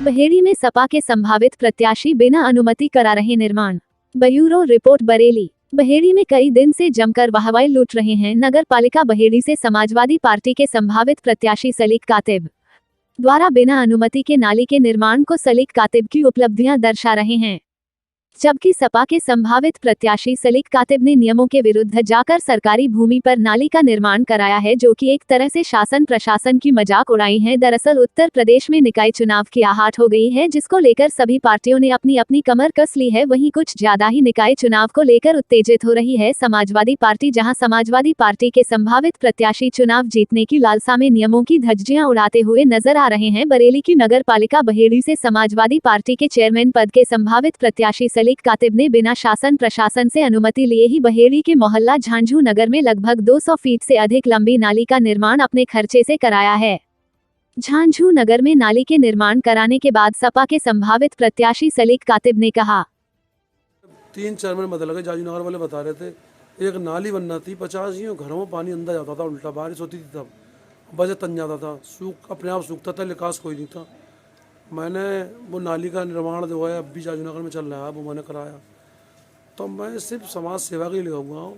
बहेड़ी में सपा के संभावित प्रत्याशी बिना अनुमति करा रहे निर्माण। Bureau report Bareilly. बहेड़ी में कई दिन से जमकर वाहवाही लूट रहे हैं नगर पालिका बहेड़ी से समाजवादी पार्टी के संभावित प्रत्याशी सलीक कातिब द्वारा बिना अनुमति के नाली के निर्माण को सलीक कातिब की उपलब्धियां दर्शा रहे हैं, जबकि सपा के संभावित प्रत्याशी सलीक कातिब ने नियमों के विरुद्ध जाकर सरकारी भूमि पर नाली का निर्माण कराया है, जो कि एक तरह से शासन प्रशासन की मजाक उड़ाई है। दरअसल उत्तर प्रदेश में निकाय चुनाव की आहट हो गई है, जिसको लेकर सभी पार्टियों ने अपनी अपनी कमर कस ली है। वहीं कुछ ज्यादा ही निकाय चुनाव को लेकर उत्तेजित हो रही है समाजवादी पार्टी, जहां समाजवादी पार्टी के संभावित प्रत्याशी चुनाव जीतने की लालसा में नियमों की धज्जियां उड़ाते हुए नजर आ रहे हैं। बरेली की नगर पालिका बहेड़ी से समाजवादी पार्टी के चेयरमैन पद के संभावित प्रत्याशी सलीक कातिब ने बिना शासन प्रशासन से अनुमति लिए ही बहेड़ी के मोहल्ला झांझू नगर में लगभग 200 फीट से अधिक लंबी नाली का निर्माण अपने खर्चे से कराया है। झांझू नगर में नाली के निर्माण कराने के बाद सपा के संभावित प्रत्याशी सलीक कातिब ने कहा, 3 चेयरमैन बदल गए। जाजू नगर वाले बता रहे थे एक नाली बनना थी, 50 घरों में पानी अंदर जाता था, उल्टा बारिश होती थी तब वजह तन जाता था, सूख अपने आप सूखता था, निकास कोई नहीं था। मैंने वो नाली का निर्माण जो है अब भी जाजू नगर में चल रहा है, वो मैंने कराया। तो मैं सिर्फ समाज सेवा के लिए लगा हुआ हूँ।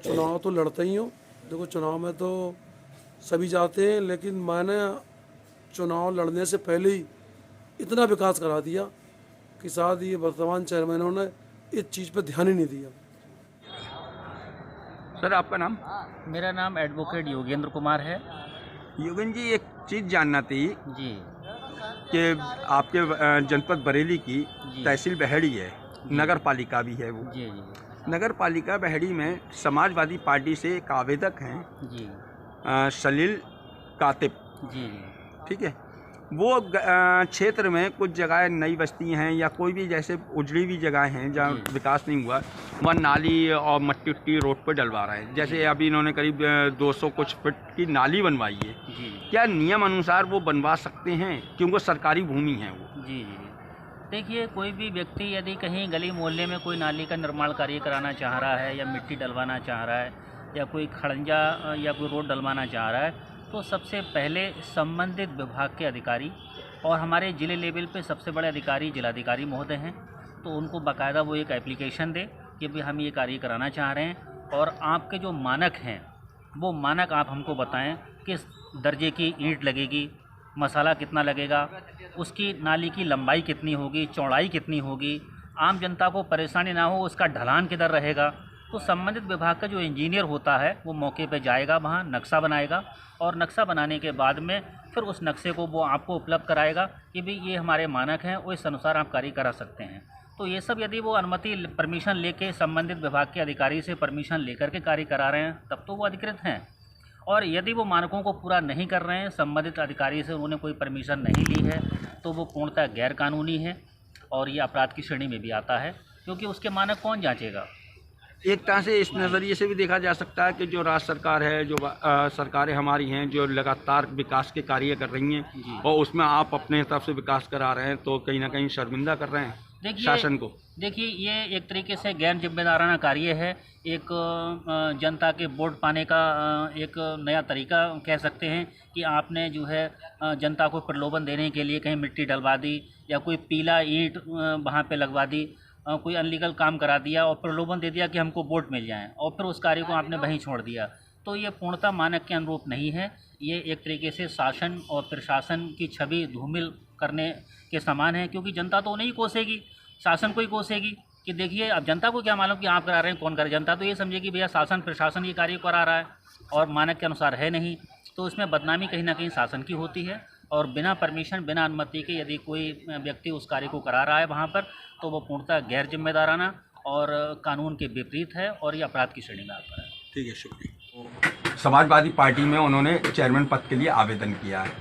चुनाव तो लड़ते ही हूँ, देखो चुनाव में तो सभी जाते हैं, लेकिन मैंने चुनाव लड़ने से पहले ही इतना विकास करा दिया कि शायद ये वर्तमान चेयरमैनों ने इस चीज़ पर ध्यान ही नहीं दिया। सर आपका नाम? मेरा नाम एडवोकेट योगेंद्र कुमार है। योगेंद्र जी, एक चीज़ जानना थी जी कि आपके जनपद बरेली की तहसील बहेड़ी है, नगर पालिका भी है वो। जी जी नगर पालिका बहेड़ी में समाजवादी पार्टी से एक आवेदक हैं जी सलीक कातिब, जी ठीक है। वो क्षेत्र में कुछ जगह नई बस्ती हैं या कोई भी जैसे उजड़ी हुई जगह हैं जहाँ विकास नहीं हुआ, वह नाली और मट्टी उट्टी रोड पर डलवा रहे हैं। जैसे अभी इन्होंने करीब 200 कुछ फीट की नाली बनवाई है, क्या नियम अनुसार वो बनवा सकते हैं, क्योंकि सरकारी भूमि है वो? जी जी देखिए, कोई भी व्यक्ति यदि कहीं गली मोहल्ले में कोई नाली का निर्माण कार्य कराना चाह रहा है या मिट्टी डलवाना चाह रहा है या कोई खड़ंजा या कोई रोड डलवाना चाह रहा है, तो सबसे पहले संबंधित विभाग के अधिकारी और हमारे ज़िले लेवल पे सबसे बड़े अधिकारी जिलाधिकारी महोदय हैं, तो उनको बाकायदा वो एक एप्लीकेशन दे कि भाई हम ये कार्य कराना चाह रहे हैं और आपके जो मानक हैं वो मानक आप हमको बताएं, किस दर्जे की ईंट लगेगी, मसाला कितना लगेगा, उसकी नाली की लंबाई कितनी होगी, चौड़ाई कितनी होगी, आम जनता को परेशानी ना हो उसका ढलान किधर रहेगा। तो संबंधित विभाग का जो इंजीनियर होता है वो मौके पे जाएगा, वहाँ नक्शा बनाएगा और नक्शा बनाने के बाद में फिर उस नक्शे को वो आपको उपलब्ध कराएगा कि भाई ये हमारे मानक हैं, वो इस अनुसार आप कार्य करा सकते हैं। तो ये सब यदि वो अनुमति परमिशन लेके संबंधित विभाग के अधिकारी से परमिशन लेकर के कार्य करा रहे हैं तब तो वो अधिकृत हैं, और यदि वो मानकों को पूरा नहीं कर रहे हैं, संबंधित अधिकारी से उन्होंने कोई परमिशन नहीं ली है, तो वो पूर्णतः गैर कानूनी है और ये अपराध की श्रेणी में भी आता है, क्योंकि उसके मानक कौन जांचेगा। एक तरह से इस नज़रिए से भी देखा जा सकता है कि जो राज्य सरकार है, जो सरकारें हमारी हैं, जो लगातार विकास के कार्य कर रही हैं और उसमें आप अपने तरफ से विकास करा रहे हैं, तो कहीं ना कहीं शर्मिंदा कर रहे हैं शासन को। देखिए, ये एक तरीके से गैर जिम्मेदाराना कार्य है। एक जनता के वोट पाने का एक नया तरीका कह सकते हैं कि आपने जो है जनता को प्रलोभन देने के लिए कहीं मिट्टी डलवा दी या कोई पीला ईंट वहाँ पे लगवा दी, कोई अनलीगल काम करा दिया और प्रलोभन दे दिया कि हमको वोट मिल जाएं, और फिर उस कार्य को आपने वहीं छोड़ दिया। तो ये पूर्णतः मानक के अनुरूप नहीं है। ये एक तरीके से शासन और प्रशासन की छवि धूमिल करने के समान है, क्योंकि जनता तो नहीं कोसेगी, शासन को ही कोसेगी कि देखिए अब जनता को क्या मालूम कि आप करा रहे हैं, कौन करे। जनता तो ये समझेगी भैया शासन प्रशासन ये कार्य करा रहा है और मानक के अनुसार है नहीं, तो इसमें बदनामी कहीं ना कहीं शासन की होती है। और बिना परमिशन, बिना अनुमति के यदि कोई व्यक्ति उस कार्य को करा रहा है वहाँ पर, तो वो पूर्णतः गैर जिम्मेदाराना और कानून के विपरीत है और ये अपराध की श्रेणी में आता है। ठीक है, शुक्रिया। समाजवादी पार्टी में उन्होंने चेयरमैन पद के लिए आवेदन किया है।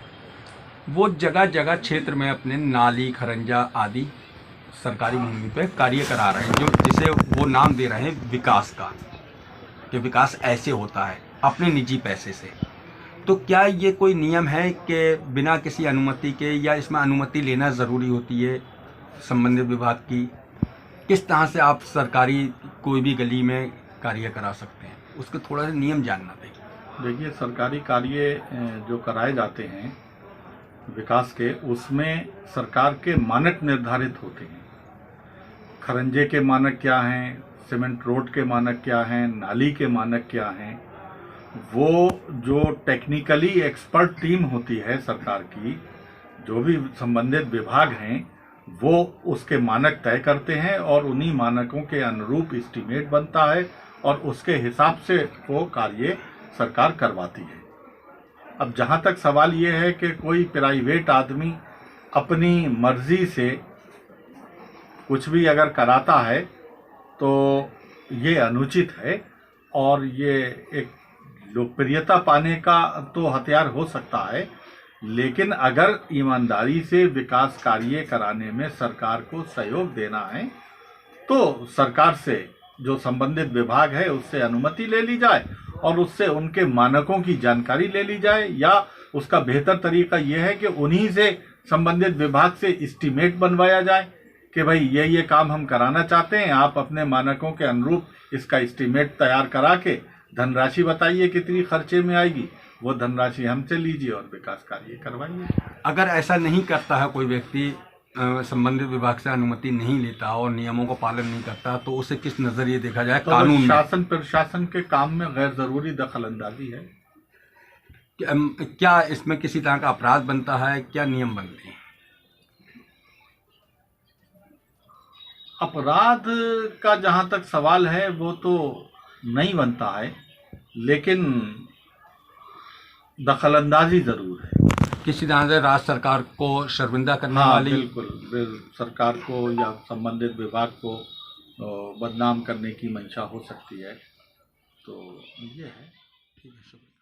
वो जगह जगह क्षेत्र में अपने नाली, खरंजा आदि सरकारी भूमि पे कार्य करा रहे हैं, जो जिसे वो नाम दे रहे हैं विकास का, कि विकास ऐसे होता है अपने निजी पैसे से। तो क्या ये कोई नियम है कि बिना किसी अनुमति के, या इसमें अनुमति लेना ज़रूरी होती है संबंधित विभाग की? किस तरह से आप सरकारी कोई भी गली में कार्य करा सकते हैं, उसके थोड़ा सा नियम जानना चाहिए। देखिए, सरकारी कार्य जो कराए जाते हैं विकास के, उसमें सरकार के मानक निर्धारित होते हैं। खरंजे के मानक क्या हैं, सीमेंट रोड के मानक क्या हैं, नाली के मानक क्या हैं, वो जो टेक्निकली एक्सपर्ट टीम होती है सरकार की, जो भी संबंधित विभाग हैं, वो उसके मानक तय करते हैं और उन्हीं मानकों के अनुरूप एस्टीमेट बनता है और उसके हिसाब से वो कार्य सरकार करवाती है। अब जहाँ तक सवाल ये है कि कोई प्राइवेट आदमी अपनी मर्जी से कुछ भी अगर कराता है तो ये अनुचित है और ये एक लोकप्रियता पाने का तो हथियार हो सकता है, लेकिन अगर ईमानदारी से विकास कार्य कराने में सरकार को सहयोग देना है तो सरकार से जो संबंधित विभाग है उससे अनुमति ले ली जाए और उससे उनके मानकों की जानकारी ले ली जाए, या उसका बेहतर तरीका यह है कि उन्हीं से संबंधित विभाग से एस्टीमेट बनवाया जाए कि भाई ये काम हम कराना चाहते हैं, आप अपने मानकों के अनुरूप इसका एस्टीमेट तैयार करा के धनराशि बताइए कितनी खर्चे में आएगी, वो धनराशि हमसे लीजिए और विकास कार्य करवाइए। अगर ऐसा नहीं करता है कोई व्यक्ति, संबंधित विभाग से अनुमति नहीं लेता और नियमों का पालन नहीं करता, तो उसे किस नजरिए देखा जाए तो कानून में? शासन प्रशासन के काम में गैर जरूरी दखल अंदाजी है। क्या इसमें किसी तरह का अपराध बनता है? क्या नियम बनते हैं? अपराध का जहाँ तक सवाल है वो तो नहीं बनता है, लेकिन दखलंदाजी जरूर है। किसी तरह से राज्य सरकार को शर्मिंदा करने हाँ, वाली? बिल्कुल सरकार को या संबंधित विभाग को बदनाम करने की मंशा हो सकती है, तो ये है। ठीक है, शुक्रिया।